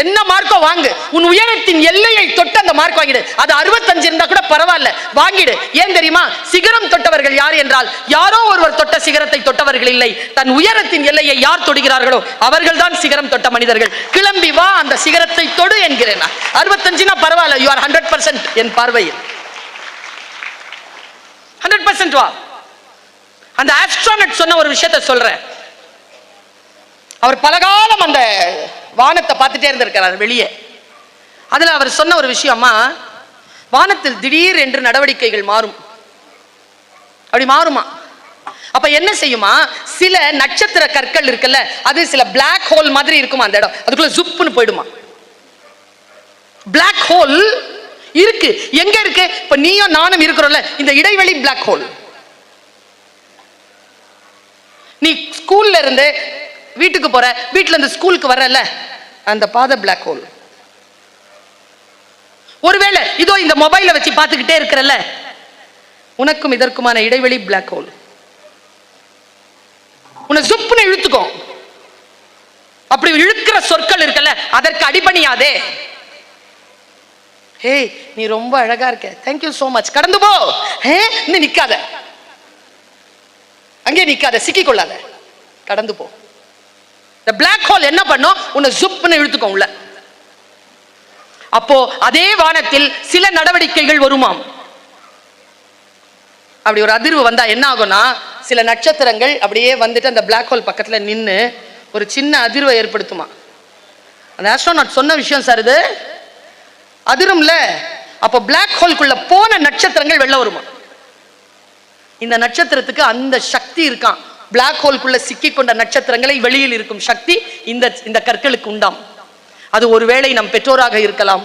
என்ன மார்க்கோ வாங்கு, உன் உயரத்தின் எல்லையை தொட்டு அந்த மார்க் வாங்கிடு. அது 65 இருந்தா கூட பரவாயில்ல, வாங்கிடு. ஏன் தெரியுமா? சிகரம் தொட்டவர்கள் யார் என்றால் யாரோ ஒருவர் தொட்ட சிகரத்தை தொட்டவர்கள் இல்லை, தன் உயரத்தின் எல்லையை யார் தொடுகிறார்களோ அவர்கள் தான் சிகரம் தொட்ட மனிதர்கள். கிளம்பி வா, அந்த சிகரத்தை தொடு என்கிறேன். 65 பரவாயில்ல, யூ ஆர் 100% என் பார்வையில் 100% வா. அந்த ஆஸ்ட்ரோனட் சொன்ன ஒரு விஷயத்தை சொல்றேன். அவர் பலகாலம் அந்த வானத்தை பார்த்துட்டே இருந்திருக்கிறார் வெளியே. அதுல அவர் சொன்ன ஒரு விஷயமா, வானத்தில் திடீர் என்று நடவடிக்கைகள் மாறும். அப்படி மாறுமா? அப்ப என்ன செய்யுமா, சில நட்சத்திர கற்கள் இருக்குல்ல, அது சில பிளாக் ஹோல் மாதிரி இருக்குமா, அந்த இடம் அதுக்குள்ள ஜுப்புன்னு போயிடுமா. பிளாக் ஹோல் இருக்கு, எங்க இருக்கு? இப்ப நீயும் நானும் இருக்கிறோம்ல, இந்த இடைவெளி பிளாக் ஹோல். நீ ஸ்கூல்ல இருந்து வீட்டுக்கு போற, வீட்டுல இருந்து ஸ்கூலுக்கு வரல, அந்த பாதை பிளாக் ஹோல். ஒருவேளை இதோ இந்த மொபைலை வச்சு பார்த்துக்கிட்டே இருக்கிறல்ல, உனக்கும் இதற்குமான இடைவெளி பிளாக் ஹோல். உன்னை ஜுப்புன்னு இழுத்துக்கும். அப்படி இழுக்கிற சொற்கள் இருக்கல்ல, அதற்கு அடிபணியாதே. ஹே, நீ ரொம்ப அழகா இருக்க, தேங்க்யூ சோ மச், கடந்து போ. நீ நிக்காத, அங்கே நிக்காத, சிக்கிக்கொள்ளாத, கடந்து போ. இந்த பிளாக் ஹோல் என்ன பண்ணும்? உன்னை ஜுப்புன்னு இழுத்துக்கும் உள்ள. அப்போ அதே வானத்தில் சில நடவடிக்கைகள் வருமாம். அப்படி ஒரு அதிர்வு வந்தா என்ன ஆகும்னா, சில நட்சத்திரங்கள் அப்படியே வந்துட்டு அந்த பிளாக் ஹோல் பக்கத்துல நின்று ஒரு சின்ன அதிர்வை ஏற்படுத்துமா. அந்த ஆஸ்ட்ரோநாட் சொன்ன விஷயம் சார், இது அதிரும்ல. அப்போ பிளாக் ஹோல்குள்ள போன நட்சத்திரங்கள் வெளில வருமா. இந்த நட்சத்திரத்துக்கு அந்த சக்தி இருக்கான். பிளாக் ஹோல்குள்ள சிக்கி கொண்ட நட்சத்திரங்களை வெளியில் இருக்கும் சக்தி இந்த கற்களுக்கு உண்டாம். அது ஒருவேளை நம் பெற்றோராக இருக்கலாம்,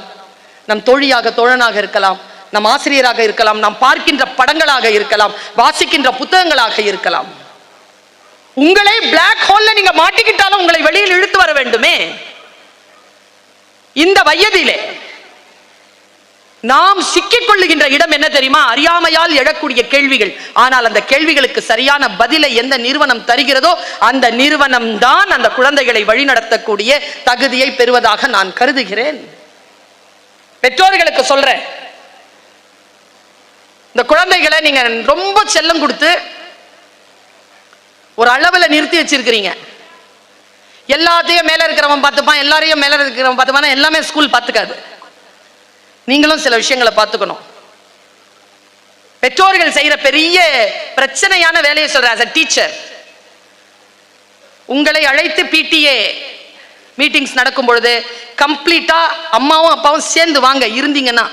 நம் தோழியாக தோழனாக இருக்கலாம், நம் ஆசிரியராக இருக்கலாம், நாம் பார்க்கின்ற படங்களாக இருக்கலாம், வாசிக்கின்ற புத்தகங்களாக இருக்கலாம். உங்களை பிளாக் ஹோல்ல நீங்க மாட்டிக்கிட்டாலும் உங்களை வெளியில் இழுத்து வர வேண்டுமே. இந்த வயதிலே நாம் சிக்கிக் கொள்ளுகின்ற இடம் என்ன தெரியுமா? அறியாமையால் எழக்கூடிய கேள்விகள். ஆனால் அந்த கேள்விகளுக்கு சரியான பதிலை எந்த நிறுவனம் தருகிறதோ அந்த நிறுவனம் தான் அந்த குழந்தைகளை வழிநடத்தக்கூடிய தகுதியை பெறுவதாக நான் கருதுகிறேன். பெற்றோர்களுக்கு சொல்றேன், இந்த குழந்தைகளை நீங்க ரொம்ப செல்லம் கொடுத்து ஒரு அளவுல நிறுத்தி வச்சிருக்கிறீங்க. எல்லாத்தையும் மேல இருக்கிறவன் பார்த்துப்பான், எல்லாரையும் மேல இருக்கிறவன் பார்த்துப்பான், எல்லாமே ஸ்கூல் பார்த்துக்காது. நீங்களும் சில விஷயங்களை பார்த்துக்கணும். பெற்றோர்கள் செய்யற பெரிய பிரச்சனையான வேலையை சொல்ற as a teacher, உங்களை அழைத்து PTA மீட்டிங்ஸ் நடக்கும் பொழுது கம்ப்ளீட்டா அம்மாவும் அப்பாவும் சேர்ந்து வாங்க இருந்தீங்கன்னா,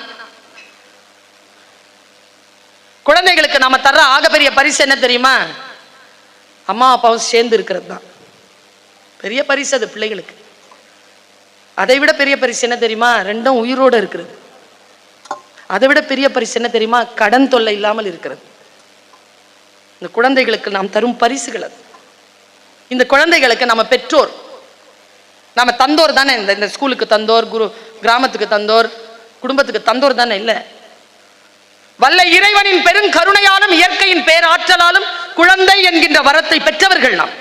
குழந்தைகளுக்கு நாம தர்ற ஆகப்பெரிய பரிசு என்ன தெரியுமா? அம்மா அப்பாவும் சேர்ந்து இருக்கிறது தான் பெரிய பரிசு. அது பிள்ளைகளுக்கு அதை விட பெரிய பரிசு என்ன தெரியுமா? ரெண்டும் உயிரோட இருக்கிறது. அதை விட பெரிய பரிசு என்ன தெரியுமா? கடன் தொல்லை இல்லாமல் இருக்கிறது. இந்த குழந்தைகளுக்கு நாம் தரும் பரிசுகள் அது. இந்த குழந்தைகளுக்கு நம்ம பெற்றோர், நம்ம தந்தோர் தானே. இந்த ஸ்கூலுக்கு தந்தோர், கிராமத்துக்கு தந்தோர், குடும்பத்துக்கு தந்தோர் தானே. இல்ல, வல்ல இறைவனின் பெரும் கருணையாலும் இயற்கையின் பேராற்றலாலும் குழந்தை என்கின்ற வரத்தை பெற்றவர்கள் நாம்.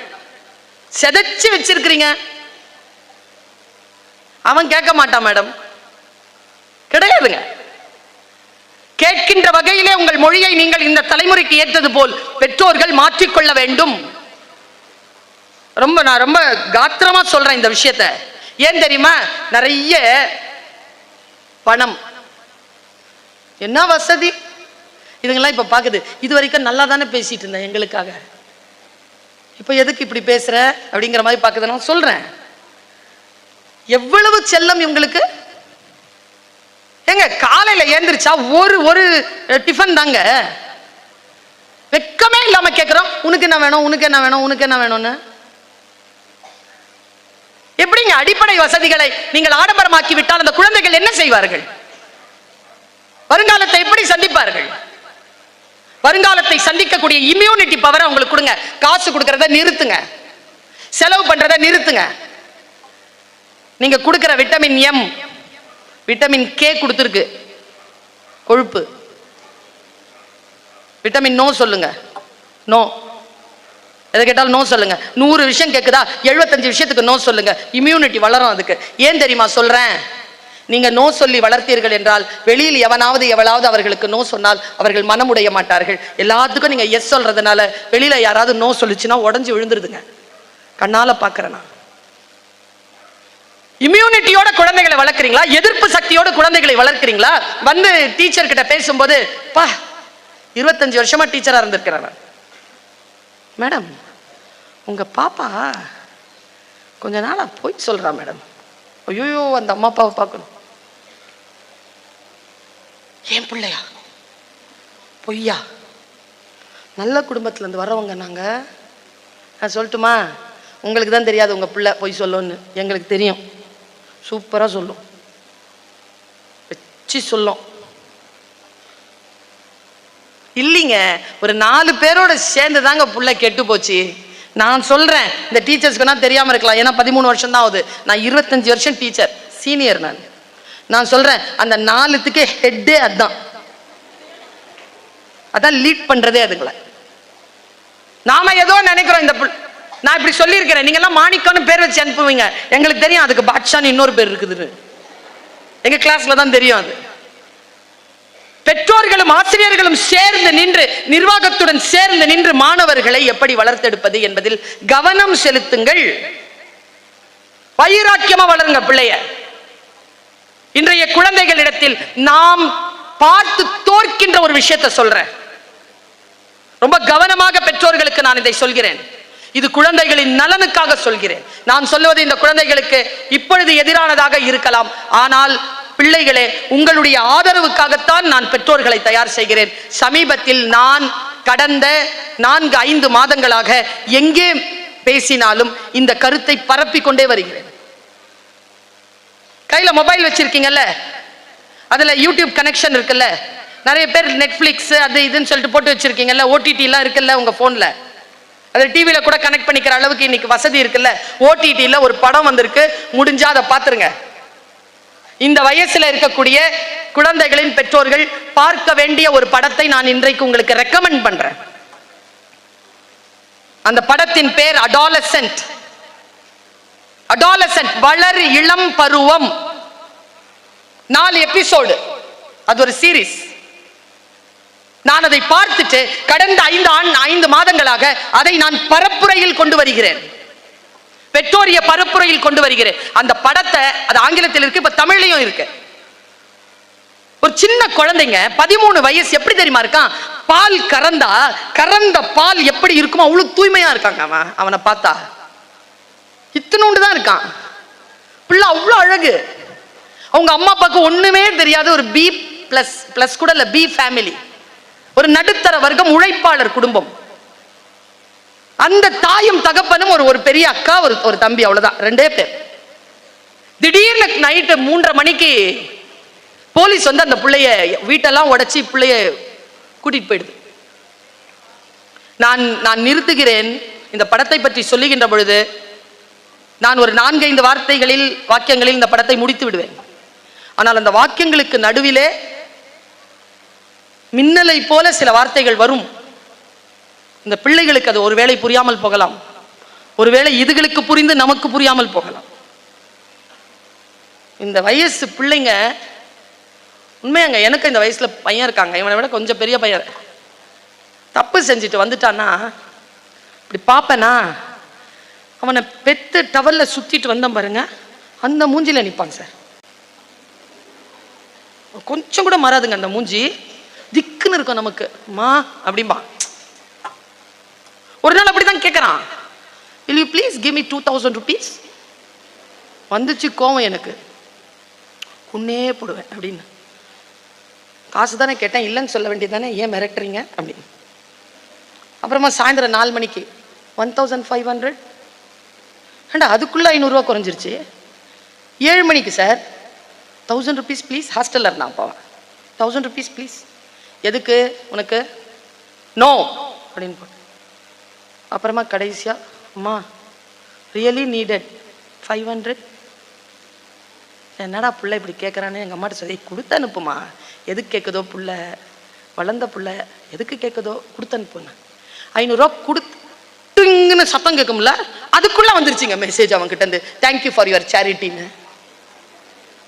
செதைச்சு வச்சிருக்கிறீங்க. அவன் கேட்க மாட்டான் மேடம், கிடையாதுங்க. கேட்கின்ற வகையிலே உங்கள் மொழியை நீங்கள் இந்த தலைமுறைக்கு ஏற்றது போல் பெற்றோர்கள் மாற்றிக்கொள்ள வேண்டும். நான் ரொம்ப காத்திரமா சொல்றேன் இந்த விஷயத்தை. ஏன் தெரியுமா? நிறைய பணம், என்ன வசதி, இதுங்கெல்லாம் இப்ப பாக்குது. இது வரைக்கும் நல்லா தானே பேசிட்டு இருந்தேன் எங்களுக்காக, இப்ப எதுக்கு இப்படி பேசுற அப்படிங்கிற மாதிரி பாக்குது. நான் சொல்றேன், எவ்வளவு செல்லம் இவங்களுக்கு. ஏங்க, காலையில ஏந்திரிச்சா ஒரு டிஃபன் தாங்க, வெக்கமே இல்லாம கேட்கிறோம், உனக்கு என்ன வேணும், உனக்கு என்ன வேணும், உனக்கு என்ன வேணும்னு. எப்படிங்க அடிப்படை வசதிகளை நீங்கள் ஆடம்பரமாக்கி விட்டால் அந்த குழந்தைகள் என்ன செய்வார்கள்? வருங்காலத்தை எப்படி சந்திப்பார்கள்? வருங்காலத்தை சந்திக்கக்கூடிய இம்யூனிட்டி பவரை உங்களுக்கு கொடுங்க. காசு கொடுக்கறத நிறுத்துங்க, செலவு பண்றத நிறுத்துங்க. நீங்க கொடுக்கிற விட்டமின் எம், விட்டமின் கே கொடுத்துருக்கு, கொழுப்பு. விட்டமின் நோ சொல்லுங்க, நோ. எதை கேட்டாலும் நோ சொல்லுங்க. 100 விஷயம் கேட்குதா, 75 விஷயத்துக்கு நோ சொல்லுங்க. இம்யூனிட்டி வளரும். அதுக்கு ஏன் தெரியுமா சொல்றேன்? நீங்க நோ சொல்லி வளர்த்தீர்கள் என்றால் வெளியில் எவளாவது அவர்களுக்கு நோ சொன்னால் அவர்கள் மனமுடைய மாட்டார்கள். எல்லாத்துக்கும் நீங்க எஸ் சொல்றதுனால வெளியில யாராவது நோ சொல்லிச்சுன்னா உடஞ்சி விழுந்துருதுங்க. கண்ணால பாக்குறேன். இம்யூனிட்டியோட குழந்தைகளை வளர்க்குறீங்களா? எதிர்ப்பு சக்தியோட குழந்தைகளை வளர்க்குறீங்களா? வந்து டீச்சர் கிட்ட பேசும்போது, பா 25 வருஷமா டீச்சரா இருந்திருக்கிறேன் மேடம், உங்க பாப்பா கொஞ்ச நாளா போய் சொல்றா மேடம். ஐயோ, அந்த அம்மா அப்பாவை பார்க்கணும். ஏன் பிள்ளையா பொய்யா? நல்ல குடும்பத்துல இருந்து வரவங்க நாங்க. நான் சொல்லட்டுமா? உங்களுக்கு தான் தெரியாது உங்க பிள்ளை பொய் சொல்லும்னு, எங்களுக்கு தெரியும். சூப்பரா சொல்லும், வச்சு சொல்லும். இல்லைங்க, ஒரு 4 பேரோட சேர்ந்து தாங்க புள்ள கெட்டு போச்சு. நான் சொல்றேன், இந்த டீச்சர்ஸ்க்கு தெரியாம இருக்கலாம், ஏன்னா 13 வருஷம் தான் ஆகுது. நான் 25 வருஷம் டீச்சர், சீனியர். நான் சொல்றேன், அந்த 4த்துக்கே ஹெட்டே அதான் லீட் பண்றதே அதுங்கள. நாம ஏதோ நினைக்கிறோம், இந்த நான் இப்படி சொல்லி இருக்கிறேன், நீங்க எல்லாம் மாணிக்கம்னு பேர் வச்சு அனுப்புவீங்க. எங்களுக்கு தெரியும் அதுக்கு பாட்ஷான்னு இன்னொரு பேர் இருக்குதுன்னு. எங்க கிளாஸ்ல தான் தெரியும் அது. பெற்றோர்களும் ஆசிரியர்களும் சேர்ந்து நின்று, நிர்வாகத்துடன் சேர்ந்து நின்று மாணவர்களை எப்படி வளர்த்தெடுப்பது என்பதில் கவனம் செலுத்துங்கள். வைராக்கியமா வளருங்க பிள்ளைய. இன்றைய குழந்தைகளிடத்தில் நாம் பார்த்து தோற்கின்ற ஒரு விஷயத்தை சொல்றேன். ரொம்ப கவனமாக பெற்றோர்களுக்கு நான் இதை சொல்கிறேன். இது குழந்தைகளின் நலனுக்காக சொல்கிறேன். நான் சொல்லுவது இந்த குழந்தைகளுக்கு இப்பொழுது எதிரானதாக இருக்கலாம், ஆனால் பிள்ளைகளே, உங்களுடைய ஆதரவுக்காகத்தான் நான் பெற்றோர்களை தயார் செய்கிறேன். சமீபத்தில் நான் கடந்த 4-5 மாதங்களாக எங்கே பேசினாலும் இந்த கருத்தை பரப்பிக் கொண்டே வருகிறேன். கையில மொபைல் வச்சிருக்கீங்கல்ல, அதுல யூடியூப் கனெக்ஷன் இருக்குல்ல, நிறைய பேர் நெட்ஃபிளிக்ஸ் அது இதுன்னு சொல்லிட்டு போட்டு வச்சிருக்கீங்கல்ல, ஓடிடி எல்லாம் இருக்குல்ல உங்க போன்ல, அது டிவியில கூட கனெக்ட் பண்ணிக்கிற அளவுக்கு இன்னைக்கு வசதி இருக்குல்ல. ஓடிடில ஒரு படம் வந்திருக்கு, முடிஞ்சா அதை பாத்துருங்க. இந்த வயசுல இருக்கக்கூடிய குழந்தைகளின் பெற்றோர்கள் பார்க்க வேண்டிய ஒரு படத்தை நான் இன்றைக்கு உங்களுக்கு ரெக்கமெண்ட் பண்றேன். அந்த படத்தின் பேர் அடாலசென்ட். வளர் இளம் பருவம். 4 எபிசோடு, அது ஒரு சீரிஸ். நான் அதை பார்த்துட்டு கடந்த 5 மாதங்களாக அதை நான் பரப்புரையில் கொண்டு வருகிறேன், பெற்றோரிய பரப்புரையில் கொண்டு வருகிறேன். அந்த படத்தை, அது ஆங்கிலத்தில் இருக்கு, இப்ப தமிழ்லையும் இருக்கு. ஒரு சின்ன குழந்தைங்க 13 வயசு, எப்படி தெரியுமா இருக்கான்? பால் கறந்த பால் எப்படி இருக்குமோ அவ்வளவு தூய்மையா இருக்காங்க. அவனை பார்த்தா இத்தனோண்டு தான் இருக்கான் பிள்ளை, அவ்வளவு அழகு. அவங்க அம்மா அப்பாவுக்கு ஒண்ணுமே தெரியாது, ஒரு B+ கூட இல்ல, B ஃபேமிலி, ஒரு நடுத்தர வர்க்கம், உழைப்பாளர் குடும்பம். அந்த தாயும் தகப்பனும் ஒரு பெரிய அக்கா, ஒரு தம்பி, அவ்வளவுதான், 2 பேர். திடீர்னு நைட்டு 3:30 மணிக்கு போலீஸ் வந்து அந்த பிள்ளைய வீட்டெல்லாம் உடைச்சி பிள்ளைய கூட்டிட்டு போயிடுது. நான் நிறுத்துகிறேன். இந்த படத்தை பற்றி சொல்லுகின்ற பொழுது நான் ஒரு 4-5 வாக்கியங்களில் இந்த படத்தை முடித்து விடுவேன். ஆனால் அந்த வாக்கியங்களுக்கு நடுவிலே மின்னலை போல சில வார்த்தைகள் வரும். இந்த பிள்ளைகளுக்கு அது ஒருவேளை புரியாமல் போகலாம், ஒருவேளை இதுகளுக்கு புரிந்து நமக்கு புரியாமல் போகலாம். இந்த வயசு பிள்ளைங்க உண்மையாங்க, எனக்கு இந்த வயசுல பையன் இருக்காங்க, இவனை விட கொஞ்சம் பெரிய பையன். தப்பு செஞ்சுட்டு வந்துட்டானா இப்படி பாப்பனா, அவனை பெத்து டவல்ல சுத்திட்டு வந்தோம் பாருங்க, அந்த மூஞ்சில நிப்பான் சார். கொஞ்சம் கூட மாறாதுங்க அந்த மூஞ்சி, திக்குன்னு இருக்கும் நமக்கு. மா அப்படிம்பா. ஒரு நாள் அப்படிதான் கேட்கறான், will you please give me 2000 rupees? வந்துச்சு கோவம் எனக்கு, உன்னே போடுவேன் அப்படின்னு. காசு தானே கேட்டேன், இல்லைன்னு சொல்ல வேண்டியதானே, ஏன் மிரட்டுறீங்க அப்படின்னு. அப்புறமா சாயந்தரம் 4 மணிக்கு 1500, ஏண்டா அதுக்குள்ள 500 ரூபா குறைஞ்சிருச்சு. 7 மணிக்கு சார் 1000 rupees ப்ளீஸ், ஹாஸ்டல்ல இருந்தான் அப்போ, 1000 rupees ப்ளீஸ். எதுக்கு உனக்கு? நோ அப்படின்னு போட்டு. அப்புறமா கடைசியா, அம்மா ரியலி நீடட் 500. என்னடா புள்ள இப்படி கேட்குறான்னு எங்கள் அம்மாட்ட சொல்லி, கொடுத்து அனுப்புமா, எதுக்கு கேட்குதோ புள்ள, வளர்ந்த புள்ள எதுக்கு கேட்குதோ கொடுத்து அனுப்புன்னு. 500 ரூபா கொடுத்து டிங்குன்னு சத்தம் கேட்கும்ல, அதுக்குள்ள வந்துருச்சுங்க மெசேஜ் அவன் கிட்ட இருந்து, தேங்க்யூ ஃபார் யுவர் சேரிட்டின்னு.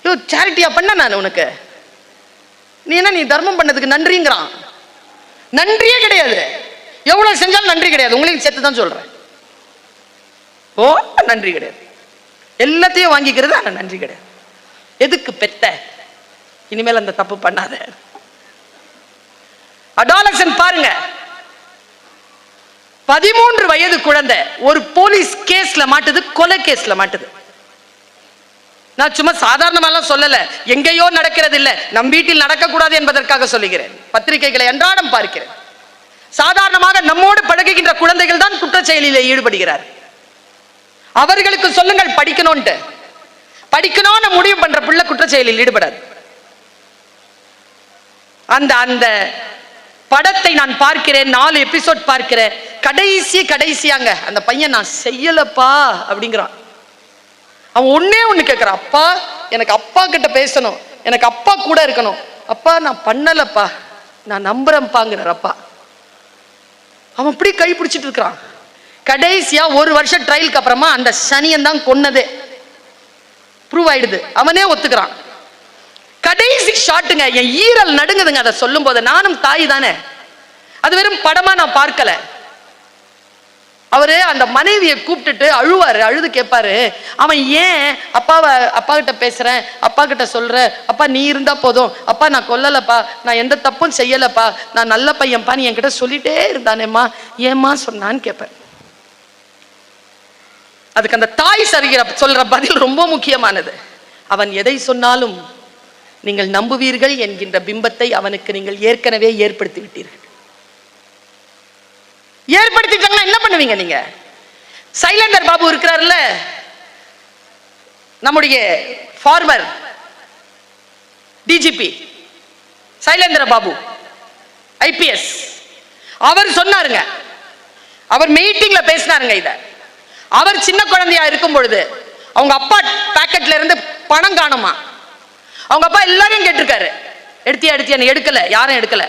யோ, சேரிட்டியா பண்ண நான் உனக்கு? நீ என்ன, நீ தர்மம் பண்ணதுக்கு நன்றிங்கிறான். நன்றியே கிடையாது. எவ்வளவு செஞ்சாலும் நன்றி கிடையாது. உங்களுக்கு சேர்த்து தான் சொல்றேன். ஓ, நன்றி கிடையாது. எல்லாத்தையும் வாங்கிக்கிறது, ஆனா நன்றி கிடையாது. எதுக்கு பெத்த? இனிமேல் அந்த தப்பு பண்ணாத. அடாலசன் பாருங்க, 13 வயது குழந்தை ஒரு போலீஸ் கேஸ்ல மாட்டுது, கொலை கேஸ்ல மாட்டுது. நான் சும்மா சாதாரணமா சொல்லல, எங்கேயோ நடக்கிறது இல்ல, நம் வீட்டில் நடக்கக்கூடாது என்பதற்காக சொல்லுகிறேன். பத்திரிகைகளை அன்றாடம் பார்க்கிறேன். சாதாரணமாக நம்மோடு பழகுகின்ற குழந்தைகள் தான் குற்ற செயலில் ஈடுபடுகிறார். அவர்களுக்கு சொல்லுங்கள் படிக்கணும்ட்டு. படிக்கணும்னு முடிவு பண்ற பிள்ளை குற்ற செயலில் ஈடுபடாது. அந்த அந்த படத்தை நான் பார்க்கிறேன், 4 எபிசோட் பார்க்கிறேன். கடைசியாங்க அந்த பையன், நான் செய்யலப்பா அப்படிங்கிறான். அவன் ஒண்ணு கேட்கிறான், அப்பா எனக்கு அப்பா கிட்ட பேசணும், எனக்கு அப்பா கூட இருக்கணும். அப்பா நான் பண்ணலப்பா, நான் நம்புறேன்பாங்கிறார் அப்பா. அவன் அப்படி கை பிடிச்சிட்டு இருக்கிறான். கடைசியா 1 வருஷம் ட்ரையலுக்கு அப்புறமா அந்த சனியன் தான் கொன்னதே ப்ரூவ் ஆயிடுது. அவனே ஒத்துக்கிறான். கடைசி ஷாட்டுங்க, என் ஈரல் நடுங்குதுங்க அதை சொல்லும் போது. நானும் தாய் தானே, அது வெறும் படமா நான் பார்க்கல. அவரு அந்த மனைவியை கூப்பிட்டுட்டு அழுவாரு, அழுது கேட்பாரு, அவன் ஏன் அப்பா கிட்ட பேசுறேன், அப்பா கிட்ட சொல்ற, அப்பா நீ இருந்தா போதும், அப்பா நான் கொல்லலப்பா, நான் எந்த தப்பும் செய்யலப்பா, நான் நல்ல பையன்ப்பா நீ என்கிட்ட சொல்லிட்டே இருந்தானேம்மா, ஏம்மா சொன்னான்னு கேட்பேன். அதுக்கு அந்த தாய் சொல்ற பதில் ரொம்ப முக்கியமானது. அவன் எதை சொன்னாலும் நீங்கள் நம்புவீர்கள் என்கின்ற பிம்பத்தை அவனுக்கு நீங்கள் ஏற்கனவே ஏற்படுத்தி விட்டீர்கள். ஏற்படுத்திட்டாங்கன்னா என்ன பண்ணுவீங்க நீங்க? சைலேந்தர் பாபு இருக்கிறார்ல, நம்முடைய former DGP Sylendra Babu IPS, அவர் சொன்னாருங்க, அவர் மீட்டிங்ல பேசினாருங்க. இத அவர் சின்ன குழந்தையா இருக்கும் பொழுது அவங்க அப்பா பாக்கெட்ல இருந்து பணம் காணுமா. அவங்க அப்பா எல்லாரையும் கேட்டிருக்காரு, எடுத்தியா எடுக்கல, யாரும் எடுக்கல.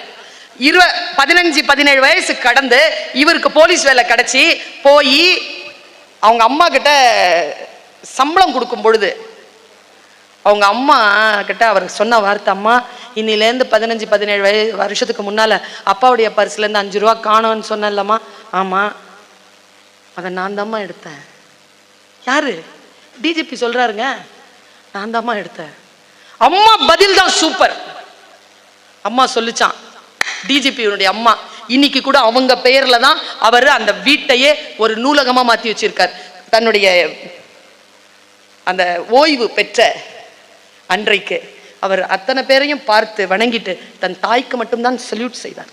15-17 வயசு கடந்து இவருக்கு போலீஸ் வேலை கிடைச்சி போய் அவங்க அம்மா கிட்ட சம்பளம் கொடுக்கும் பொழுது அவங்க அம்மா கிட்ட அவர் சொன்ன வார்த்தை, அம்மா இன்னிலேருந்து 15-17 வருஷத்துக்கு முன்னால அப்பாவுடைய பர்ஸ்ல இருந்து 5 ரூபா காணோன்னு சொன்னல்லம்மா. ஆமா, அதை நான் தாம்மா எடுத்தேன். யாரு? டிஜிபி சொல்றாருங்க, நான் தாம்மா எடுத்தேன். அம்மா பதில் தான் சூப்பர். அம்மா சொல்லிச்சான், டிஜிபியுடைய அம்மா இன்னைக்கு கூட அவங்க பெயர்ல தான் அவர் அந்த வீட்டையே ஒரு நூலகமா மாத்தி வச்சிருக்கார். தன்னுடைய அந்த ஓய்வு பெற்ற அன்றைக்கு அவர் அத்தனை பேரையும் பார்த்து வணங்கிட்டு தன் தாய்க்கு மட்டும்தான் சல்யூட் செய்தார்.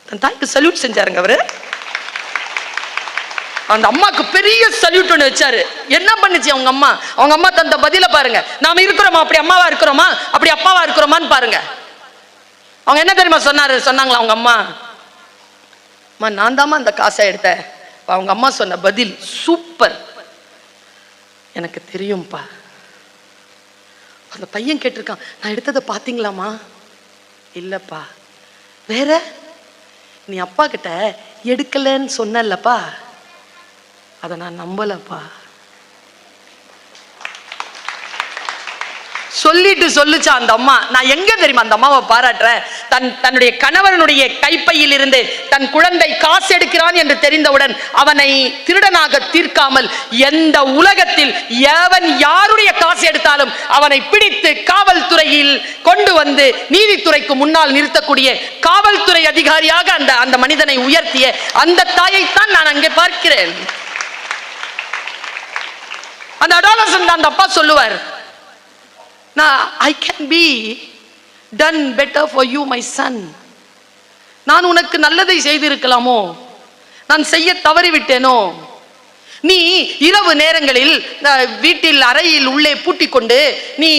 தன் தாய்க்கு சல்யூட் செஞ்சாருங்க அவரு. அந்த அம்மாக்கு பெரிய சல்யூட் ஒன்று வச்சாரு. என்ன பண்ணுச்சு அவங்க அம்மா? அவங்க அம்மா தந்த பதில பாருங்க. நாம இருக்கிறோமா அப்படி அம்மாவா இருக்கிறோமா, அப்படி அப்பாவா இருக்கிறோமான்னு பாருங்க. அவங்க என்ன தெரியுமா சொன்னாங்களா அவங்க அம்மா, நான் தாம்மா அந்த காசை எடுத்தேன். அவங்க அம்மா சொன்ன பதில் சூப்பர், எனக்கு தெரியும்பா. அந்த பையன் கேட்டிருக்கான், நான் எடுத்ததை பாத்தீங்களாமா? இல்லப்பா. வேற? நீ அப்பா கிட்ட எடுக்கலன்னு சொன்னல்லப்பா, அதை நான் நம்பலப்பா. சொல்லிட்டு சொல்லுச்சா அந்த அம்மா. நான் எங்க தெரியுமா அந்த அம்மாவை பாராட்டுறேன்? தன்னுடைய கணவனுடைய கைப்பையில் இருந்து தன் குழந்தை காசு எடுக்கிறான் என்று தெரிந்தவுடன் அவனை திருடனாக தீர்க்காமல் எந்த உலகத்தில் எவன் யாருடைய காசு எடுத்தாலும் அவனை பிடித்து காவல்துறையில் கொண்டு வந்து நீதித்துறைக்கு முன்னால் நிறுத்தக்கூடிய காவல்துறை அதிகாரியாக அந்த மனிதனை உயர்த்திய அந்த தாயைத்தான் நான் அங்கே பார்க்கிறேன். அந்த அடாலசன் அந்த அப்பா சொல்லுவார், I can be done better for you my son. நான் உனக்கு நல்லதை செய்திருக்கலாமோ, நான் செய்ய தவறிவிட்டேனோ. நீ இரவு நேரங்களில் வீட்டில் அறையில் உள்ளே பூட்டிக் கொண்டு நீ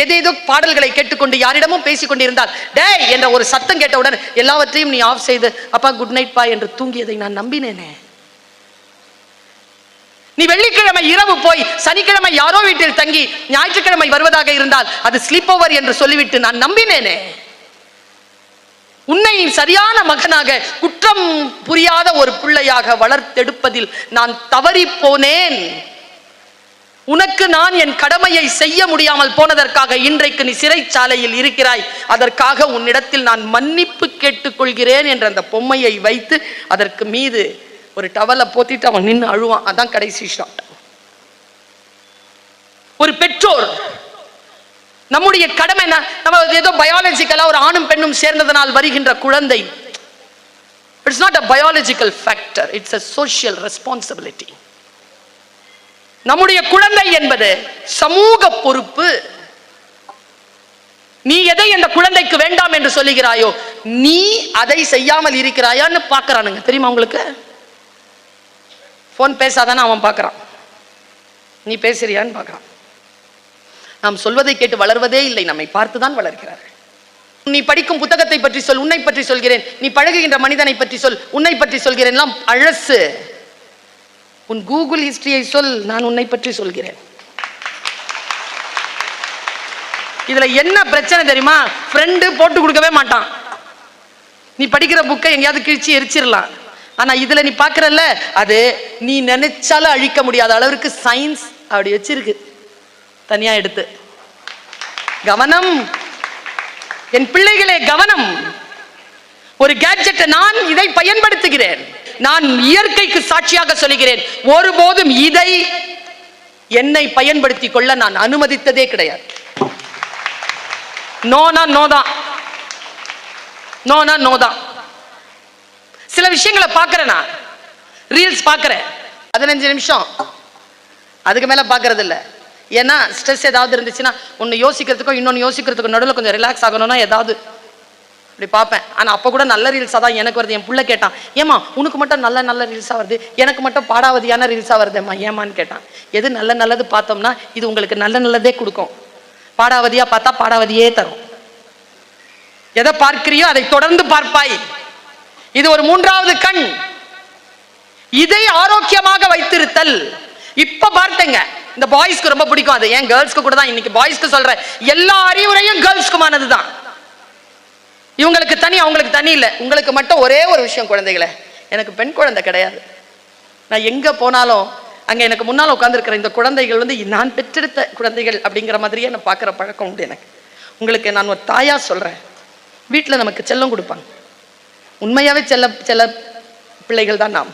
ஏதேதோ பாடல்களை கேட்டுக்கொண்டு யாரிடமும் பேசிக் கொண்டிருந்தால் டேய் என்ற ஒரு சத்தம் கேட்டவுடன் எல்லாவற்றையும் நீ ஆஃப் செய்து அப்பா குட் நைட் பா என்று தூங்கியதை நான் நம்பினேனே. நீ வெள்ளிக்கிழமை இரவு போய் சனிக்கிழமை யாரோ வீட்டில் தங்கி ஞாயிற்றுக்கிழமை வருவதாக இருந்தால் அது ஸ்லீப் ஓவர் என்று சொல்லிவிட்டு நான் நம்பினேனே. உன்னை சரியான மகனாக, குற்றம் புரியாத ஒரு பிள்ளையாக வளர்த்தெடுப்பதில் நான் தவறி போனேன். உனக்கு நான் என் கடமையை செய்ய முடியாமல் போனதற்காக இன்றைக்கு நீ சிறைச்சாலையில் இருக்கிறாய். அதற்காக உன்னிடத்தில் நான் மன்னிப்பு கேட்டுக்கொள்கிறேன் என்ற அந்த பொம்மையை வைத்து அதற்கு மீது ஒரு டவலை போத்திட்டு அவன் நின்று அழுவான். அதான் கடைசி ஷாட். ஒரு பெற்றோர் நம்முடைய கடமை, நம்ம ஏதோ பயாலஜிக்கலா ஒரு ஆணும் பெண்ணும் சேர்ந்ததனால் வருகின்ற குழந்தை, it's not a biological factor, it's a social responsibility. நம்முடைய குழந்தை என்பது சமூக பொறுப்பு. நீ எதை அந்த குழந்தைக்கு வேண்டாம் என்று சொல்லுகிறாயோ, நீ அதை செய்யாமல் இருக்கிறாயான்னு பார்க்கறானுங்க. தெரியுமா உங்களுக்கு? போன் பேசாதானே அவன் பார்க்கறான், நீ பேசுறியான்னு பார்க்கறான். நாம் சொல்வதை கேட்டு வளர்வதே இல்லை, நம்மை பார்த்துதான் வளர்க்கிறார்கள். நீ படிக்கும் புத்தகத்தை பற்றி சொல், உன்னை பற்றி சொல்கிறேன். நீ பழகுகின்ற மனிதனை பற்றி சொல், உன்னை பற்றி சொல்கிறேன். எல்லாம் அழசு. உன் கூகுள் ஹிஸ்டரியை சொல், நான் உன்னை பற்றி சொல்கிறேன். இதுல என்ன பிரச்சனை தெரியுமா? ஃப்ரெண்டு போட்டு கொடுக்கவே மாட்டான். நீ படிக்கிற புக்கை எங்கேயாவது கிழிச்சு எரிச்சிடலாம். ஆனா இதுல நீ பாக்குறல்ல, அது நீ நினைச்சாலும் அழிக்க முடியாத அளவிற்கு சயின்ஸ் அப்படி வச்சிருக்கு, தனியா எடுத்து. கவனம் என் பிள்ளைகளே, கவனம். ஒரு கேட்ஜெட்டை நான் இதை பயன்படுத்துகிறேன். நான் இயற்கைக்கு சாட்சியாக சொல்கிறேன், ஒருபோதும் இதை என்னை பயன்படுத்திக் கொள்ள நான் அனுமதித்ததே கிடையாது. நோனா நோதான், நோனா நோதான். சில விஷயங்களை பார்க்கிறேன், நான் ரீல்ஸ் பார்க்கிறேன் 15 நிமிஷம், அதுக்கு மேல பார்க்கறது இல்லை. ஏன்னா ஸ்ட்ரெஸ் ஏதாவது இருந்துச்சுன்னா ஒன்று யோசிக்கிறதுக்கும் இன்னொன்று யோசிக்கிறதுக்கும் நடுவில் கொஞ்சம் ரிலாக்ஸ் ஆகணும்னா ஏதாவது அப்படி பார்ப்பேன். ஆனால் அப்போ கூட நல்ல ரீல்ஸாக தான் எனக்கு வருது. என் பிள்ளை கேட்டான், ஏமா உனக்கு மட்டும் நல்ல நல்ல ரீல்ஸாக வருது, எனக்கு மட்டும் பாடாவதியான ரீல்ஸாக வருதும்மா, ஏமான்னு கேட்டான். எது நல்ல நல்லது பார்த்தோம்னா இது உங்களுக்கு நல்ல நல்லதே கொடுக்கும், பாடாவதியாக பார்த்தா பாடாவதியே தரும். எதை பார்க்கிறியோ அதை தொடர்ந்து பார்ப்பாய். இது ஒரு 3வது கண். இதை ஆரோக்கியமாக வைத்திருத்தல். இப்ப பார்த்தேங்க, இந்த பாய்ஸ்க்கு ரொம்ப பிடிக்கும் அது. ஏன் கேர்ள்ஸ்க்கு கூட தான், இன்னைக்கு பாய்ஸ்க்கு சொல்றேன், எல்லா அறிவுரையும் கேர்ள்ஸ்க்குமானது தான். இவங்களுக்கு தனி அவங்களுக்கு தனி இல்லை. உங்களுக்கு மட்டும் ஒரே ஒரு விஷயம், குழந்தைகளை, எனக்கு பெண் குழந்தை கிடையாது. நான் எங்க போனாலும் அங்க எனக்கு முன்னால் உட்கார்ந்துருக்கிற இந்த குழந்தைகள் வந்து நான் பெற்றெடுத்த குழந்தைகள் அப்படிங்கிற மாதிரியே நான் பார்க்குற பழக்கம் உண்டு எனக்கு. உங்களுக்கு நான் ஒரு தாயா சொல்றேன், வீட்டில் நமக்கு செல்லம் கொடுப்பாங்க. உண்மையாவே செல்ல செல்ல பிள்ளைகள் தான் நாம்.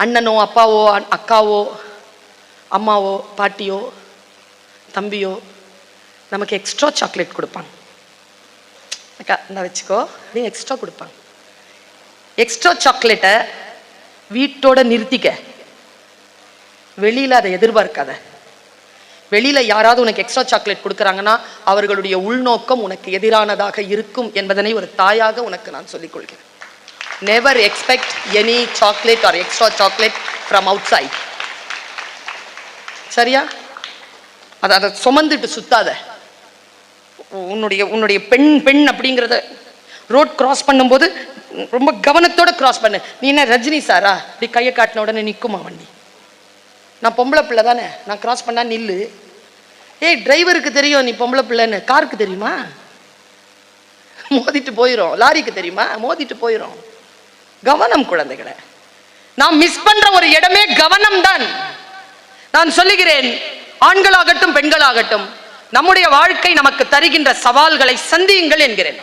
அண்ணனோ அப்பாவோ அக்காவோ அம்மாவோ பாட்டியோ தம்பியோ நமக்கு எக்ஸ்ட்ரா சாக்லேட் கொடுப்பாங்க. அக்கா இந்த வச்சுக்கோ அப்படின்னு எக்ஸ்ட்ரா கொடுப்பாங்க. எக்ஸ்ட்ரா சாக்லேட்டை வீட்டோட நிறுத்திக்க, வெளியில அதை எதிர்பார்க்காத. வெளியில யாராவது உனக்கு எக்ஸ்ட்ரா சாக்லேட் கொடுக்குறாங்கன்னா அவர்களுடைய உள்நோக்கம் உனக்கு எதிரானதாக இருக்கும் என்பதனை ஒரு தாயாக உனக்கு நான் சொல்லிக் கொள்கிறேன். Never expect any chocolate or extra chocolate from outside. சரியா? அதை சுமந்துட்டு சுத்தாத. உன்னுடைய பெண் பெண் அப்படிங்கிறத ரோட் கிராஸ் பண்ணும்போது ரொம்ப கவனத்தோட கிராஸ் பண்ணு. நீ என்ன ரஜினி சாரா இப்படி கையை காட்டின உடனே நிற்குமா வண்டி? நான் பொம்பளை பிள்ளை தானே, நான் கிராஸ் பண்ணா நில்லு. ஏய் டிரைவருக்கு தெரியும் நீ பொம்பளை பிள்ளைன்னு, காருக்கு தெரியுமா? மோதிட்டு போயிடும். லாரிக்கு தெரியுமா? மோதிட்டு போயிடும். கவனம் குழந்தைகளை. நாம் மிஸ் பண்ற ஒரு இடமே கவனம் தான். நான் சொல்லுகிறேன், ஆண்களாகட்டும் பெண்களாகட்டும், நம்முடைய வாழ்க்கை நமக்கு தருகின்ற சவால்களை சந்தியுங்கள் என்கிறேன்.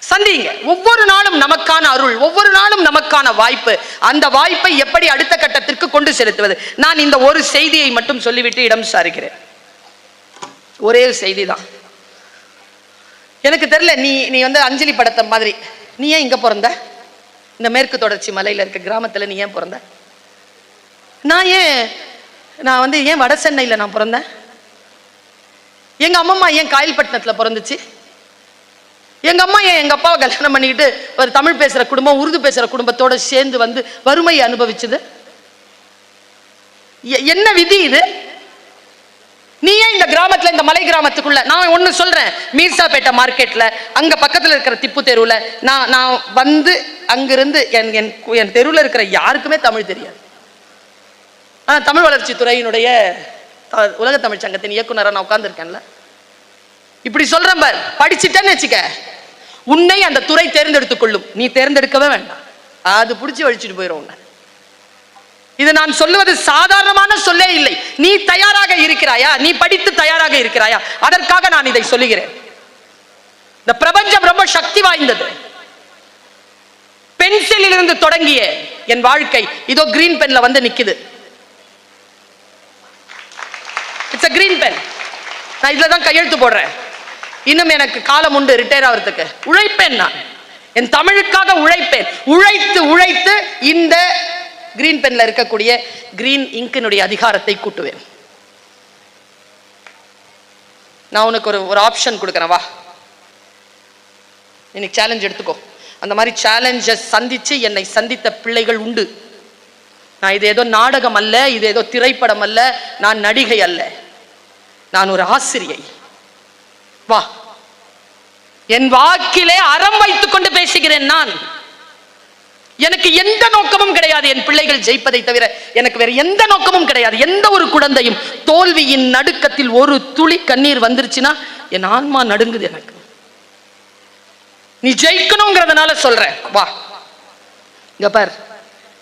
சந்திங்க. ஒவ்வொரு நாளும் நமக்கான அருள், ஒவ்வொரு நாளும் நமக்கான வாய்ப்பு. அந்த வாய்ப்பை எப்படி அடுத்த கட்டத்திற்கு கொண்டு செலுத்துவது? நான் இந்த ஒரு செய்தியை மட்டும் சொல்லிவிட்டு இடம் சாருகிறேன். ஒரே செய்தி தான். எனக்கு தெரியல, நீ வந்து அஞ்சலி படத்தை மாதிரி நீ ஏன் இங்க பிறந்த? இந்த மேற்கு தொடர்ச்சி மலையில இருக்க கிராமத்துல நீ ஏன் பிறந்த? நான் வந்து ஏன் வட சென்னையில நான் பிறந்தேன்? எங்க அம்மா ஏன் காயல்பட்டினத்துல பிறந்துச்சு? எங்க அம்மா ஏன் எங்க அப்பாவை கல்யாணம் பண்ணிக்கிட்டு ஒரு தமிழ் பேசுற குடும்பம் உருது பேசுற குடும்பத்தோட சேர்ந்து வந்து வறுமையை அனுபவிச்சது? என்ன விதி இது? நீ ஏன் இந்த கிராமத்துல, இந்த மலை கிராமத்துக்குள்ள? நான் ஒண்ணு சொல்றேன், மீர்சாப்பேட்டை மார்க்கெட்ல அங்க பக்கத்துல இருக்கிற திப்பு தெருவுல நான் வந்து அங்கிருந்து என் தெருவில் இருக்கிற யாருக்குமே தமிழ் தெரியாது. ஆனா தமிழ் வளர்ச்சி துறையினுடைய உலக தமிழ் சங்கத்தின் இயக்குனரா நான் உட்கார்ந்துருக்கேன்ல. இப்படி சொல்றேன் பார், படிச்சுட்டேன்னு வச்சுக்க, உன்னை அந்த துறை தேர்ந்தெடுத்துக் கொள்ளும். நீ தேர்ந்தெடுக்கவே வேண்டாம், அது பிடிச்சி வலிச்சுட்டு போயிடும். இது நான் சொல்லுவது சாதாரணமான சொல்லே இல்லை. நீ தயாராக இருக்கிறாயா? நீ படித்து தயாராக இருக்கிறாயா? அதற்காக நான் இதை சொல்லுகிறேன். இந்த பிரபஞ்சம் ரொம்ப சக்தி வாய்ந்தது. பென்சிலில் இருந்து தொடங்கிய என் வாழ்க்கை இதோ கிரீன் பென்ல வந்து நிக்குது. It's a green pen. நான் இதுல தான் கையெழுத்து போடுறேன். இன்னும் எனக்கு காலம் உண்டு ரிட்டையர் ஆகிறதுக்கு. உழைப்பேன், நான் என் தமிழுக்காக உழைப்பேன். உழைத்து உழைத்து இந்த கிரீன் பென்ல இருக்கக்கூடிய கிரீன் இங்கினுடைய அதிகாரத்தை கூட்டுவேன். நான் உனக்கு ஒரு ஆப்ஷன் கொடுக்குறேன், வா இன்னைக்கு சேலஞ்ச் எடுத்துக்கோ. அந்த மாதிரி சேலஞ்சை சந்திச்சு என்னை சந்தித்த பிள்ளைகள் உண்டு. நான் இது ஏதோ நாடகம் அல்ல, இது ஏதோ திரைப்படம் அல்ல, நான் நடிகை அல்ல, நான் ஒரு ஆசிரியை. வா, என் வாக்கிலே அறம் வைத்துக் கொண்டு பேசுகிறேன். நான் எனக்கு எந்த நோக்கமும் கிடையாது என் பிள்ளைகள் ஜெயிப்பதை தவிர. எனக்கு வேற எந்த நோக்கமும் கிடையாது. எந்த ஒரு குழந்தையும் தோல்வியின் நடுக்கத்தில் ஒரு துளி கண்ணீர் வந்துருச்சுன்னா என் ஆன்மா நடுங்குது. எனக்கு நீ ஜெயிக்கணுங்கிறதுனால சொல்றேன், வா. இங்க பார்,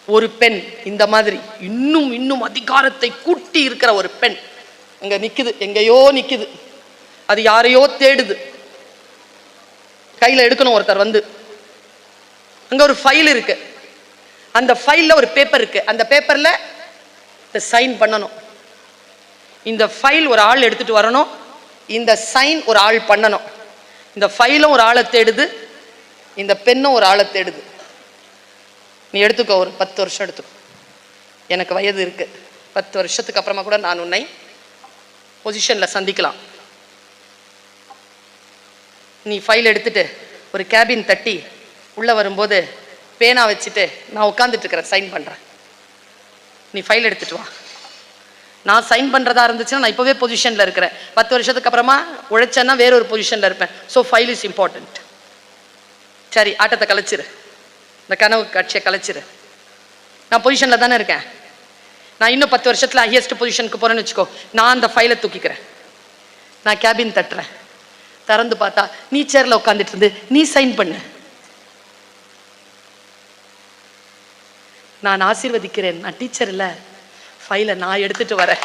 ஒரு பெண் இந்த மாதிரி இன்னும் இன்னும் அதிகாரத்தை கூட்டி இருக்கிற ஒரு பெண் அங்க நிக்குது, எங்கேயோ நிக்குது. அது யாரையோ தேடுது. கையில எடுக்கணும் ஒருத்தர் வந்து. அங்க ஒரு ஃபைல் இருக்கு, அந்த ஃபைல்ல ஒரு பேப்பர் இருக்கு, அந்த பேப்பர்ல சைன் பண்ணணும். இந்த ஃபைல் ஒரு ஆள் எடுத்துட்டு வரணும், இந்த சைன் ஒரு ஆள் பண்ணணும். இந்த ஃபைலும் ஒரு ஆளை தேடுது, இந்த பெண்ணும் ஒரு ஆளை தேடுது. நீ எடுத்துக்கோ, ஒரு 10 வருஷம் எடுத்துக்கோ. எனக்கு வயது இருக்கு, 10 வருஷத்துக்கு அப்புறமா கூட நான் உன்னை பொசிஷன்ல சந்திக்கலாம். நீ ஃபைல் எடுத்துட்டு ஒரு கேபின் தட்டி உள்ள வரும்போது பேனா வச்சுட்டு நான் உட்காந்துட்டு இருக்கிறேன், சைன் பண்றேன். நீ ஃபைல் எடுத்துட்டு வா. நான் சைன் பண்றதா இருந்துச்சுன்னா நான் இப்பவே பொசிஷன்ல இருக்கிறேன். 10 வருஷத்துக்கு அப்புறமா உழைச்சேன்னா வேற ஒரு பொசிஷன்ல இருப்பேன். So file is important. சரி, ஆட்டத்தை கலைச்சிரு, இந்த கனவு காட்சியை கலைச்சிரு. நான் பொசிஷன்ல தானே இருக்கேன். நான் இன்னும் 10 வருஷத்துல ஹையஸ்ட் பொசிஷனுக்கு போறேன்னு வச்சுக்கோ. நான் அந்த ஃபைலை தூக்கிக்கிறேன். நான் கேபின் தட்டுறேன். திறந்து பார்த்தா நீ சேர்ல உட்காந்துட்டு இருந்து நீ சைன் பண்ணு. நான் ஆசீர்வதிக்கிறேன். நான் டீச்சர் இல்ல, ஃபைலை நான் எடுத்துட்டு வரேன்,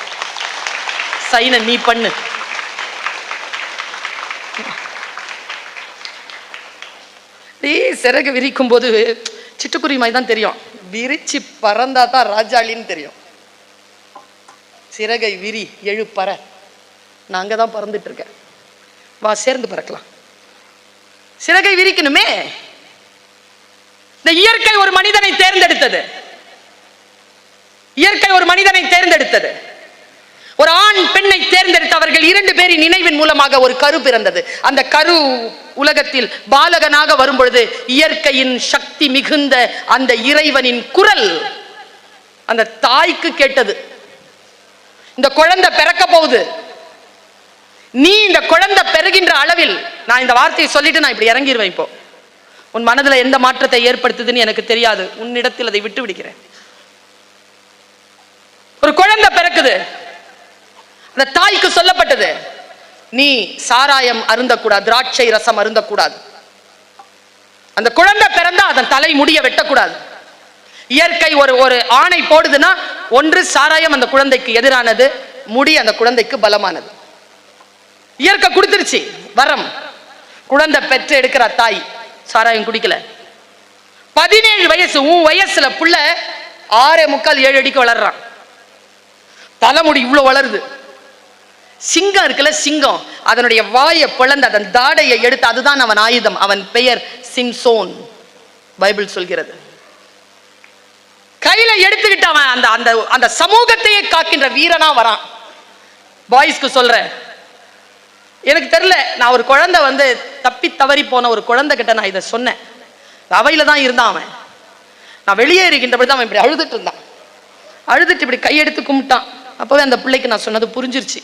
சைனை நீ பண்ணு. சிறகு விரிக்கும் போது சிட்டுக்குருவி மாதிரி தான் தெரியும், விரிச்சு பறந்தா தான் ராஜாளின்னு தெரியும். சிறகை விரி, எழு பற. நான் அங்கதான் பறந்துட்டு இருக்கேன். வா, சேர்ந்து பறக்கலாம். சிறகை விரிக்கணுமே. இந்த இயற்கை ஒரு மனிதனை தேர்ந்தெடுத்தது. இயற்கை ஒரு மனிதனை தேர்ந்தெடுத்தது. ஒரு ஆண் பெண்ணை தேர்ந்தெடுத்து அவர்கள் 2 பேரின் நினைவின் மூலமாக ஒரு கரு பிறந்தது. அந்த கரு உலகத்தில் பாலகனாக வரும்பொழுது இயற்கையின் சக்தி மிகுந்த அந்த இறைவனின் குரல் அந்த தாய்க்கு கேட்டது. இந்த குழந்தை பிறக்க போகுது, நீ இந்த குழந்தை பெறுகின்ற அளவில், நான் இந்த வார்த்தையை சொல்லிட்டு நான் இப்படி இறங்கிடுவேன். இப்போ உன் மனதில் எந்த மாற்றத்தை ஏற்படுத்துதுன்னு எனக்கு தெரியாது, உன்னிடத்தில் அதை விட்டு விடுகிறேன். ஒரு குழந்தை பிறக்குது. அந்த தாய்க்கு சொல்லப்பட்டது, நீ சாராயம் அருந்தக்கூடாது, திராட்சை ரசம் அருந்தக்கூடாது. அந்த குழந்தை பிறந்தா அதன் தலை முடிய வெட்டக்கூடாது. இயற்கை ஒரு ஆணை போடுதுன்னா ஒன்று சாராயம் அந்த குழந்தைக்கு எதிரானது, முடி அந்த குழந்தைக்கு பலமானது. இயற்கை கொடுத்துருச்சு வரம். குழந்தை பெற்று எடுக்கிற தாய் சாராயம் குடிக்கல. 17 வயசு, உன் வயசுல புள்ள 6.75 7 அடிக்கு வளர்றான். தலைமுடி இவ்வளவு வளருது. சிங்கம் இருக்குல்ல, சிங்கம் அதனுடைய வாயை பிளந்து அதன் தாடையை எடுத்து, அதுதான் அவன் ஆயுதம். அவன் பெயர் சிம்சோன், பைபிள் சொல்கிறது. கையில எடுத்துக்கிட்டு அவன் அந்த அந்த அந்த சமூகத்தையே காக்கின்ற வீரனா வரான். பாய்ஸ்க்கு சொல்றேன், எனக்கு தெரியல, நான் ஒரு குழந்தை வந்து தப்பி தவறி போன ஒரு குழந்தை கிட்ட நான் இதை சொன்னேன். அவையில தான் இருந்தான் அவன். நான் வெளியே இருக்கின்றபடி அவன் இப்படி அழுதுட்டு இருந்தான். அழுதுட்டு இப்படி கையெடுத்து கும்பிட்டான். அப்பவே அந்த பிள்ளைக்கு நான் சொன்னது புரிஞ்சிருச்சு.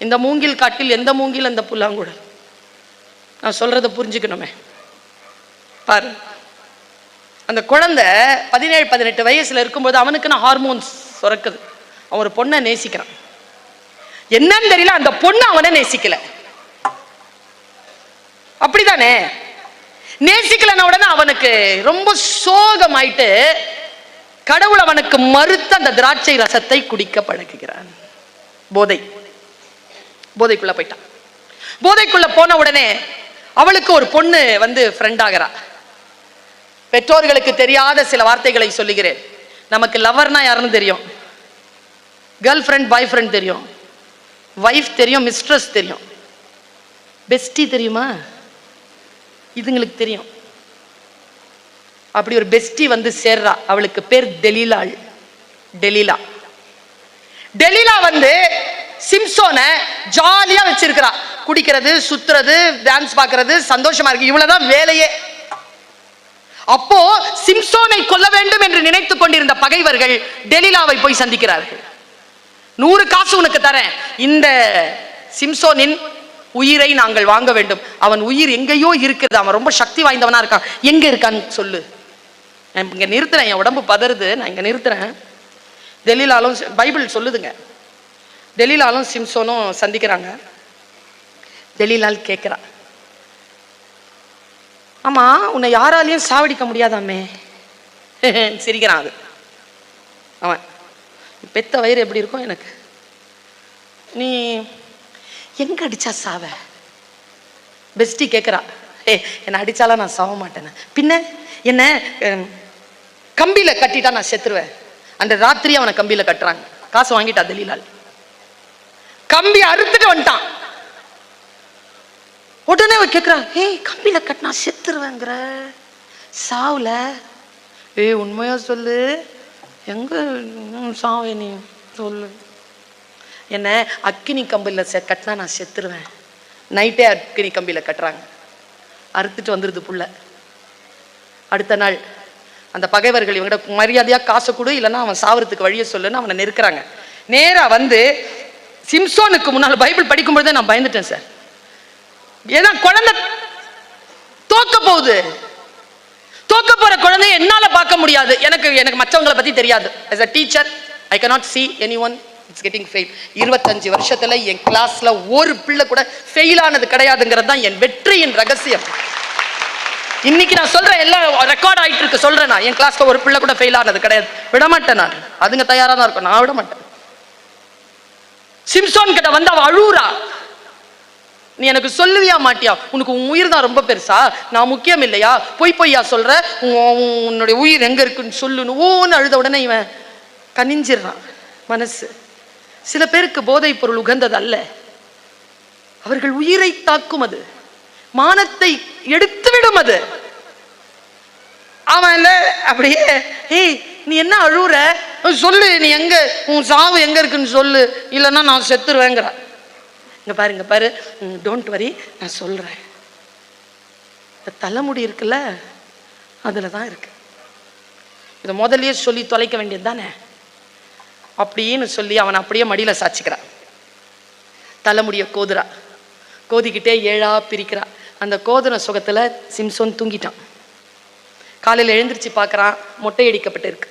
இந்த மூங்கில் காட்டில் எந்த மூங்கில் அந்த புல்லாங்குழல். நான் சொல்றதை புரிஞ்சுக்கணுமே. பாரு, அந்த குழந்தை 17 18 வயசுல இருக்கும்போது அவனுக்குன்னு ஹார்மோன்ஸ் சுரக்குது. அவன் ஒரு பொண்ணை நேசிக்கிறான். என்னன்னு தெரியல, அந்த பொண்ணு அவனை நேசிக்கல. அப்படிதானே? நேசிக்கலன உடனே அவனுக்கு ரொம்ப சோகமாயிட்டு கடவுள் அவனுக்கு மறுத்த அந்த திராட்சை ரசத்தை குடிக்க பழகுகிறான். போதைக்குள்ள போயிட்டான். போதைக்குள்ள போன உடனே அவளுக்கு ஒரு பொண்ணு வந்து ஃப்ரெண்ட் ஆகிறா. பெற்றோர்களுக்கு தெரியாத சில வார்த்தைகளை சொல்லுகிறேன். நமக்கு லவர்னா யாருன்னு தெரியும், கேர்ள் ஃப்ரெண்ட் பாய் ஃப்ரெண்ட் தெரியும், வைஃப் தெரியும், மிஸ்ட்ரஸ் தெரியும், பெஸ்டி தெரியுமா, இதுங்களுக்கு தெரியும். அப்படி ஒரு பெஸ்டி வந்து சேர்றா. அவளுக்கு பேர் டெலிலா. டெலிலா வந்து சிம்சோனை ஜாலியா வச்சிருக்கிறா. குடிக்கிறது, சுத்துறது, டான்ஸ் பார்க்கறது, சந்தோஷமா இருக்கு, இவ்வளவுதான் வேலையே. அப்போ சிம்சோனை கொல்ல வேண்டும் என்று நினைத்துக் கொண்டிருந்த பகைவர்கள் டெலிலாவை போய் சந்திக்கிறார்கள். 100 காசு உனக்கு தரேன், இந்த சிம்சோனின் உயிரை நாங்கள் வாங்க வேண்டும். அவன் உயிர் எங்கேயோ இருக்கிறது, அவன் ரொம்ப சக்தி வாய்ந்தவனா இருக்கான், எங்க இருக்கான்னு சொல்லு. நான் இங்க நிறுத்துறேன், என் உடம்பு பதறுது, நான் இங்க நிறுத்துறேன். டெலிலாலும் பைபிள் சொல்லுதுங்க, டெலிலாலும் சிம்சோனும் சந்திக்கிறாங்க. டெலிலால் கேட்கிறா, ஆமா உன்னை யாராலையும் சாவடிக்க முடியாதாமே. சிரிக்கிறான். அது அவன் பெத்த வயிறு எப்படி இருக்கும் எனக்கு, நீ எங்க அடிச்சா சாவ? பெஸ்டி கேட்கிறா, என்ன அடிச்சாலாம் நான் சாவ மாட்டேன், பின்ன என்ன கம்பியில கட்டிட்டா நான் செத்துருவேன். அந்த ராத்திரி அவனை கம்பியில கட்டுறாங்க. காசு வாங்கிட்டா டெலிலால், கம்பி அறுத்துட்டு வந்துட்டான். உடனே அவ கேட்கிறா, கம்பியில கட்டினா செத்துருவேங்கிற, சாவுல உண்மையா சொல்லு, எங்க சாவே நீ சொல்லு. என்ன அக்கினி கம்பியில கட்டினா நான் செத்துருவேன். நைட்டே அக்கினி கம்பியில கட்டுறாங்க, அறுத்துட்டு வந்துருது புள்ள. அடுத்த நாள் அந்த பகைவர்கள் இவங்கிட்ட மரியாதையா காசை கொடு, இல்லைன்னா அவன் சாவறதுக்கு வழியை சொல்லுன்னு அவனை நெருக்கிறாங்க. நேரா வந்து சிம்சோனுக்கு முன்னால் பைபிள் படிக்கும்போதே நான் பயந்துட்டேன் சார். ஏன்னா குழந்தை தோக்க போகுது, தோக்க போற குழந்தைய என்னால பார்க்க முடியாது. எனக்கு மற்றவங்களை பத்தி தெரியாது. as a teacher I cannot see anyone it's getting fail. 25 வருஷத்துல என் கிளாஸ்ல ஒரு பிள்ளை கூட ஃபெயில் ஆனது கிடையாதுங்கிறது தான் என் வெற்றியின் ரகசியம். இன்னைக்கு நான் சொல்றேன், எல்லாம் ரெக்கார்ட் ஆயிட்டு இருக்கு, சொல்றேன். நான் என் கிளாஸ்ல ஒரு பிள்ளை கூட ஃபெயில் ஆனது கிடையாது. விடமாட்டேன் நான், அதுங்க தயாரா தான் இருக்கும், நான் விட மாட்டேன். சிம்சோன் கிட்ட வந்து அவ அழுறா, நீ எனக்கு சொல்லுவியா மாட்டியா, உனக்கு உன் உயிர் தான் ரொம்ப பெருசா, நான் முக்கியம் இல்லையா, பொய்யா சொல்ற, உன்னுடைய உயிர் எங்க இருக்குன்னு சொல்லுன்னு ஓன்னு அழுத உடனே இவன் கனிஞ்சிடறான் மனசு. சில பேருக்கு போதை பொருள் உகந்தது அல்ல, அவர்கள் உயிரை தாக்கும், அது மானத்தை எடுத்துவிடும். அது அவன் அப்படியே, நீ என்ன அழுற, சொல்லு, நீ எங்க உன் சாவு எங்க இருக்குன்னு சொல்லு, இல்லைன்னா நான் செத்துருவேங்கிற. இங்க பாரு, டோன்ட் வரி, நான் சொல்றேன். தலைமுடி இருக்குல்ல, அதுலதான் இருக்கு. இதை முதல்லயே சொல்லி தொலைக்க வேண்டியது தானே அப்படின்னு சொல்லி அவன் அப்படியே மடியில சாச்சிக்கிறான். தலைமுடிய கோதிக்கிட்டே 7ஆ பிரிக்கிறா. அந்த கோதுன சுகத்துல சிம்சோன் தூங்கிட்டான். காலையில் எழுந்திருச்சு பார்க்கறான், மொட்டை அடிக்கப்பட்டு இருக்கு.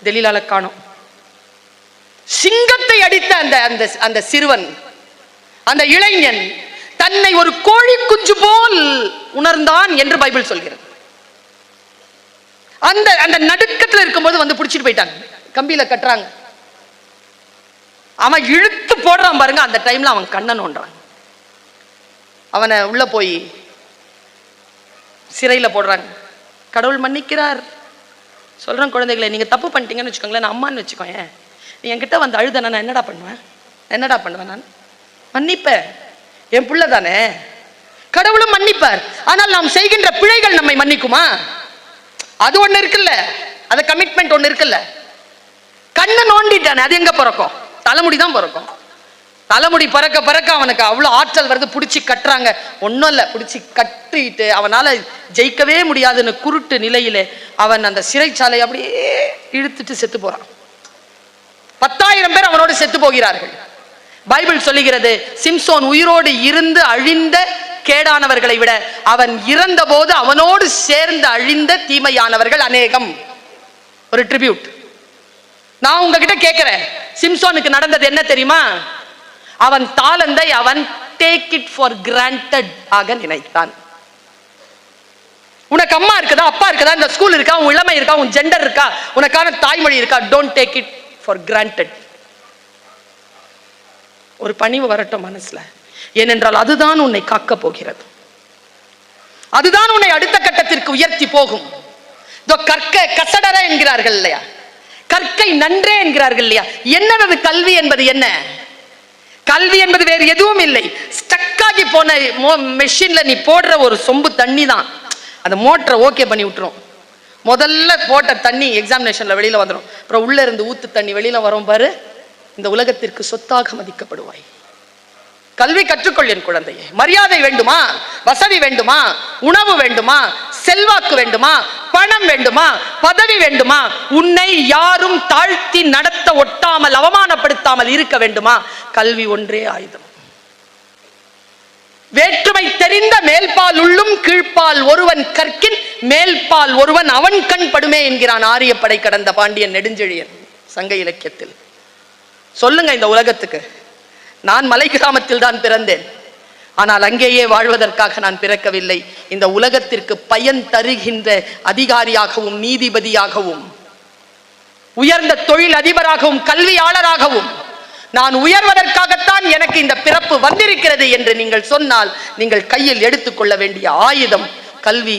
டெலிலால காணோம். சிங்கத்தை அடித்த அந்த சிறுவன், அந்த இளைஞன் தன்னை ஒரு கோழி குஞ்சு போல் உணர்ந்தான் என்று பைபிள் சொல்கிறது. அந்த நடுக்கத்துல இருக்கும்போது வந்து பிடிச்சிட்டு போயிட்டாங்க, கம்பியில கட்டுறாங்க. அவன் இழுத்து போடுறான் பாருங்க. அந்த டைம்ல அவன் கண்ணன் நோன்றான். அவனை உள்ள போய் சிறையில போடுறாங்க. கடவுள் மன்னிக்கிறார். சொல்றேன் குழந்தைகளை, நீங்க தப்பு பண்ணிட்டீங்கன்னு வச்சுக்கோங்களேன், நான் அம்மான்னு வச்சுக்கோங்க, நீ என்கிட்ட வந்து அழுத நான் என்னடா பண்ணுவேன்? நான் மன்னிப்பேன், என் பிள்ளை தானே. கடவுளும் மன்னிப்பார். ஆனால் நாம் செய்கின்ற பிழைகள் நம்மை மன்னிக்குமா? அது ஒண்ணு இருக்குல்ல, அது கமிட்மெண்ட் ஒண்ணு இருக்குல்ல. கண்ணை நோண்டிட்டானே, அது எங்க பிறக்கும்? தலைமுடி தான் பிறக்கும். தலைமுடி பறக்க அவனுக்கு அவ்வளவு ஆற்றல் வருது. பிடிச்சி கட்டுறாங்க. ஒன்னும் இல்ல, பிடிச்சி கட்டிட்டு அவனால ஜெயிக்கவே முடியாதுன்னு குருட்டு நிலையிலே அவன் அந்த சிறைச்சாலை அப்படியே இழுத்துட்டு செத்து போறான். 10,000 பேர் அவனோடு செத்து போகிறார்கள். பைபிள் சொல்லுகிறது, சிம்சோன் உயிரோடு இருந்து அழிந்த கேடானவர்களை விட அவன் இறந்த போது அவனோடு சேர்ந்து அழிந்த தீமையானவர்கள் அநேகம். ஒரு ட்ரிபியூட். நான் உங்ககிட்ட கேட்கிறேன், சிம்சோனுக்கு நடந்தது என்ன தெரியுமா? அவன் தாளந்தை அவன் டேக் இட் ஃபார் கிராண்டட் ஆக நினைத்தான். உனக்கு அம்மா இருக்குதா, அப்பா இருக்குதா, இந்த ஸ்கூல் இருக்கா, உன் இளமை இருக்கா, உன் ஜெண்டர் இருக்கா, உனக்கான தாய்மொழி இருக்கா, don't take it for granted. ஒரு பணிவு வரட்டும் மனசுல. ஏனென்றால் அதுதான் உன்னை காக்க போகிறது, அதுதான் உன்னை அடுத்த கட்டத்திற்கு உயர்த்தி போகும். கற்க கசடர என்கிறார்கள் இல்லையா, கற்கை நன்றே என்கிறார்கள் இல்லையா. என்னது கல்வி என்பது? என்ன கல்வி என்பது? வேறு எதுவும் இல்லை. ஸ்டக்காகி போன மெஷின்ல நீ போடுற ஒரு சொம்பு தண்ணி தான் அந்த மோட்டரை ஓகே பண்ணி விட்டுரும். முதல்ல போட்ட தண்ணி எக்ஸாமினேஷன்ல வெளியில வந்துடும், அப்புறம் உள்ள இருந்து ஊத்து தண்ணி வெளியில வரும் பாரு. இந்த உலகத்திற்கு சொத்தாக மதிக்கப்படுவாய். கல்வி கற்றுக்கொள் என் குழந்தையே. மரியாதை வேண்டுமா, வசதி வேண்டுமா, உணவு வேண்டுமா, செல்வாக்கு வேண்டுமா, பணம் வேண்டுமா, பதவி வேண்டுமா, உன்னை யாரும் தாழ்த்தி நடத்த ஒட்டாமல் அவமானப்படுத்தாமல் இருக்க வேண்டுமா, கல்வி ஒன்றே ஆயுதம். வேற்றுமை தெரிந்த மேல்பால் உள்ளும் கீழ்ப்பால் ஒருவன் கற்கின் மேல்பால் ஒருவன் அவன் கண் படுமே என்கிறான் ஆரியப்படை கடந்த பாண்டியன் நெடுஞ்செழியன் சங்க இலக்கியத்தில். சொல்லுங்க இந்த உலகத்துக்கு, நான் மலை கிராமத்தில் தான் பிறந்தேன், ஆனால் அங்கேயே வாழ்வதற்காக நான் பிறக்கவில்லை. இந்த உலகத்திற்கு பயன் தருகின்ற அதிகாரியாகவும் நீதிபதியாகவும் உயர்ந்த தொழில் அதிபராகவும் கல்வியாளராகவும் நான் உயர்வதற்காகத்தான் எனக்கு இந்த பிறப்பு வந்திருக்கிறது என்று நீங்கள் சொன்னால் நீங்கள் கையில் எடுத்துக்கொள்ள வேண்டிய ஆயுதம் கல்வி.